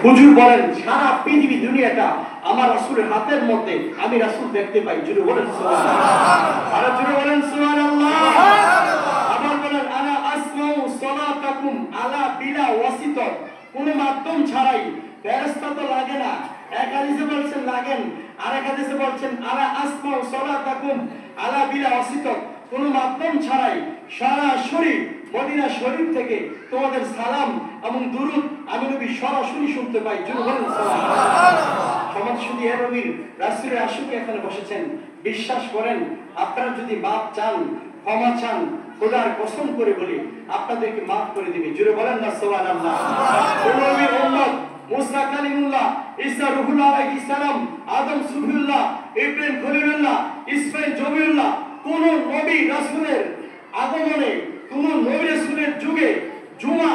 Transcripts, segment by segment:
হুজুর বলেন সারা পৃথিবী দুনিয়াটা আমার রাসূলের হাতের মধ্যে, আমি রাসূল দেখতে পাই। জুড়ে বলেন সুবহানাল্লাহ, আর জুড়ে বলেন সুবহানাল্লাহ। আবার বলেন আনা আসমাউ সালাতাকুম আলা বিলা ওয়াসিতা, কোনো মাধ্যম ছাড়াই, ফেরেশতা তো লাগে না। এক হাদিসে বলছেন লাগেন, আর এক হাদিসে বলছেন আলা আসমাউ সালাতাকুম আলা বিলা ওয়াসিতা, কোনো মাধ্যম ছাড়াই সরাসরি মদিনা শরীফ থেকে তোমাদের সালাম এবং দুরূদ আমি নবী সরাসরি শুনতে পাই। জুড়ে বলেন সুবহানাল্লাহ। সমাজ শুধু এ নবীর রাসূলের আশিক এখানে বসেছেন। বিশ্বাস করেন, আপনারা যদি মাপ চান, ক্ষমা চান, খোদার কসম করে বলি আপনাদেরকে মাফ করে দিবে। জুড়ে বলেন না সুবহানাল্লাহ। নবীর উম্মত মুসা কালিমুল্লাহ, ঈসা রূহুল্লাহ আলাইহিস সালাম, আদম সুফিউল্লাহ, ইব্রাহিম খলিলুল্লাহ, ইসমাঈল জবিউল্লাহ, কোন নবী রাসূলের আগমনে, কোন নবী রাসূলের যুগে জুমা,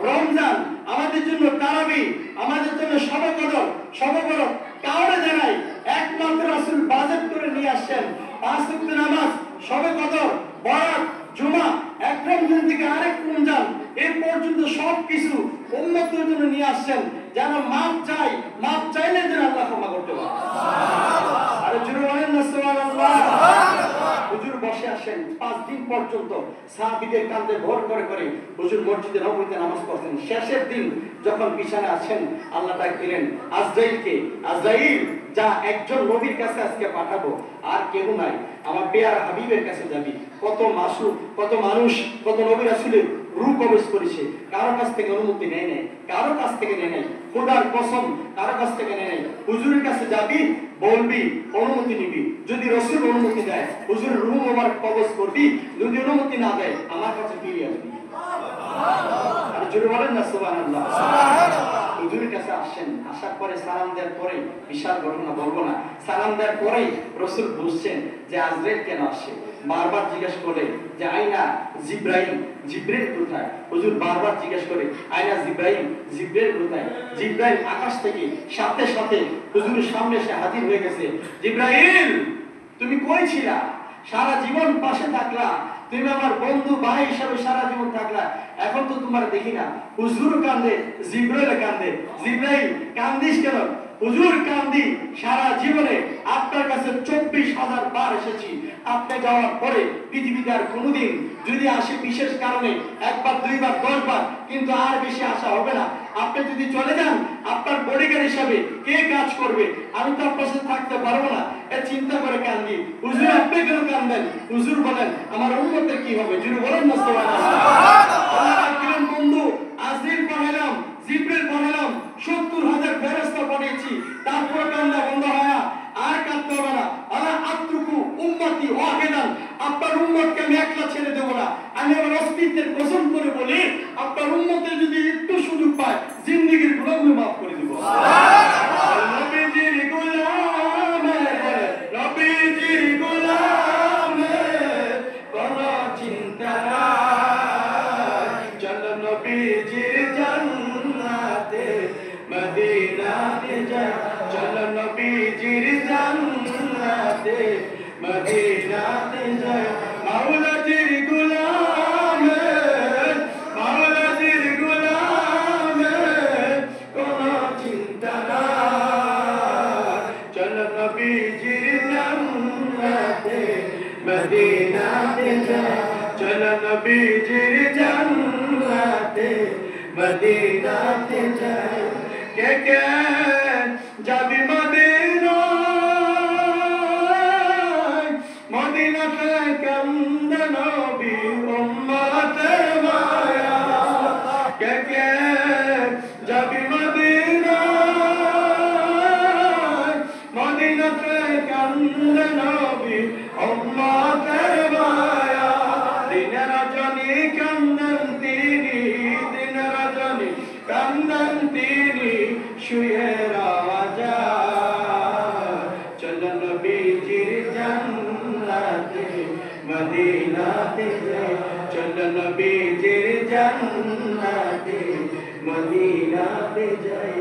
রমজান, আমাদের জন্য তারাবি, আমাদের জন্য শবে কদর, শবে বরত কাউরে জানাই, একমাত্র রাসূল বাজেট করে নিয়ে আসছেন। 5 ওয়াক্ত নামাজ, শবে কদর, বরাত, জুমা, এক রমজান থেকে আরেক রমজান এই পর্যন্ত সবকিছু উম্মতের জন্য নিয়ে আসছেন, যেন মাপ চাই, মাপ চাইলে যেন আল্লাহ ক্ষমা করতে পারে। আরে জুড়ে বলেন না সুবহানাল্লাহ। হুজুর বসে আসেন 5 দিন পর্যন্ত সাহাবীদের কাঁধে ভর করে করে হুজুর মসজিদে নববীতে নামাজ পড়তেন। শেষের দিন যখন বিছানায় আছেন, আল্লাহ ডাক দিলেন আজরাইলকে, আজরাইল যা একজন নবীর কাছে আজকে পাঠাবো, আর কেউ নাই, আমার পেয়ারা হাবিবের কাছে যাবি। কত মাসুক, কত মানুষ, কত নবী রাসূলের রূহ কবজ করেছে, কারো কাছ থেকে অনুমতি নেয় নাই, কারো কাছ থেকে নেয় নাই, খোদার কসম কারো কাছ থেকে নেয় নাই। হুজুরের কাছে যাবি, বলবি, অনুমতি নিবি, যদি রাসূল অনুমতি দেয় হুজুরের রূহ মোবারক কবজ করবি, যদি অনুমতি না দেয় আমার কাছে ফিরে আসবি। আর জোরে বলেন না সুবহানাল্লাহ। হুজুরের কাছে আসেন, আসার পরে সালাম দেওয়ার পরে, বিশাল ঘটনা বলবো না, সালাম দেওয়ার পরেই রাসূল বুঝছেন যে আজরাইল কেন আসে। বারবার জিজ্ঞেস করে যে আইনা জিব্রাইল, জিব্রাইল কোথায়? হুজুর বারবার জিজ্ঞেস করে আইনা জিব্রাইল, জিব্রাইল কোথায়? জিব্রাইল আকাশ থেকে সাথে সাথে হুজুরের সামনে এসে হাজির হয়ে গেছে। জিব্রাইল, তুমি কই ছিলা? সারা জীবন পাশে থাকলা, তুমি আমার বন্ধু ভাই হিসাবে সারা জীবন থাকলা, এখন তো তোমার দেখি না। হুজুর কান্দে, জিব্রাইল কান্দে। জিব্রাইল, কান্দিস কেন? হুজুর কান্দি, সারা জীবনে আপনার কাছে 24,000 বার এসেছি, আপনি যাওয়ার পরে পৃথিবীতে আর কোনোদিন যদি আসে বিশেষ কারণে 1 বার 2 বার 10 বার, কিন্তু আর বেশি আসা হবে না। আপনি যদি চলে যান, আপনার বডিগার্ড হিসাবে কে কাজ করবে? আমি তো আপনার সাথে থাকতে পারবো না, এ চিন্তা করে কান্দি। হুজুর আপনি কেন কান্দেন? হুজুর বলেন আমার উম্মতের কি হবে? জুড়ে বলেন না সুবহানাল্লাহ। বন্ধু আজরাইল পাঠালাম, জিব্রাইল পাঠালাম, 70,000 ফেরেশতা পাঠিয়েছি, তারপর কান্না বন্ধ হয় না, আর কাঁদতে হবে না। আলা আতরুকু উম্মতি ওয়াহিদান, আপনার উম্মতকে আমি একলা ছেড়ে দেব না। আমি আমার অস্তিত্বের কসম করে বলি, আপনার উম্মতে যদি একটু সুযোগ পায়, জিন্দেগীর গুনাহগুলো মাফ করে দিব। নবীজির গোলামে, নবীজির গোলামে কোনো চিন্তা নাই, চলো নবীজির জান্নাতে মদিনাতে যাই, চলো নবীজির জান্নাতে মদিনাতে যাই। মাওলাজির গোলামে, মাওলাজির গোলামে কোনো চিন্তা নাই, চলো নবীজির জান্নাতে মদিনাতে যাই, চলো নবীজির জান্নাতে মদিনাতে যাই। কে কে যাবি মদিনায়, মদিনাতে কান্দে নবী উম্মতে মায়া। কে কে যাবি মদিনায়, মদিনাতে কান্দে নবী উম্মতে মায়া। দিন রজনী কান্দেন তিনি, দিন রজনী কান্দেন তিনি, শুয়ে রাজা। চলো নবীজির জান্নাতে মদিনাতে যাই, চলো নবীজির জান্নাতে মদিনাতে যাই।